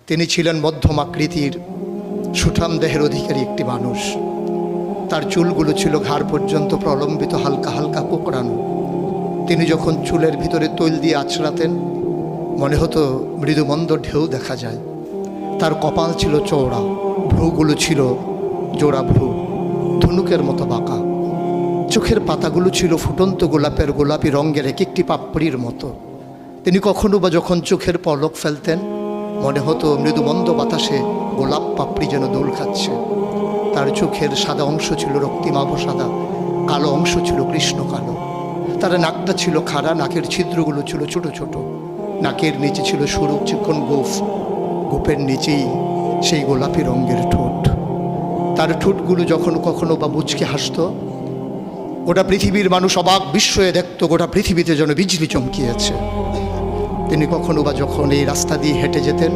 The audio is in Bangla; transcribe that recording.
তিনি ছিলেন মধ্যম আকৃতির সুঠাম দেহের অধিকারী একটি মানুষ। তার চুলগুলো ছিল ঘাড় পর্যন্ত প্রলম্বিত, হালকা হালকা কোঁকড়ানো। তিনি যখন চুলের ভিতরে তৈল দিয়ে আছড়াতেন মনে হতো মৃদুমন্দ ঢেউ দেখা যায়। তার কপাল ছিল চওড়া, ভ্রুগুলো ছিল জোড়া ভ্রু, ধনুকের মতো বাঁকা। চোখের পাতাগুলো ছিল ফুটন্ত গোলাপের গোলাপি রঙের এক একটি পাপড়ির মতো। তিনি কখনো বা যখন চোখের পলক ফেলতেন মনে হতো মৃদুমন্দ বাতাসে গোলাপ পাপড়ি যেন দোল খাচ্ছে। তার চোখের সাদা অংশ ছিল রক্তিমাভ সাদা, কালো অংশ ছিল কৃষ্ণ কালো। তার নাকটা ছিল খাড়া, নাকের ছিদ্রগুলো ছিল ছোট ছোট। নাকের নিচে ছিল সরু চিকন গোঁফ, গোঁফের নিচেই সেই গোলাপি রঙের ঠোঁট। তার ঠোঁটগুলো যখন কখনো বা মুচকে হাসত, গোটা পৃথিবীর মানুষ অবাক বিস্ময়ে দেখত গোটা পৃথিবীতে যেন বিজলি চমকিয়েছে। তিনি কখনো বা যখন এই রাস্তা দিয়ে হেঁটে যেতেন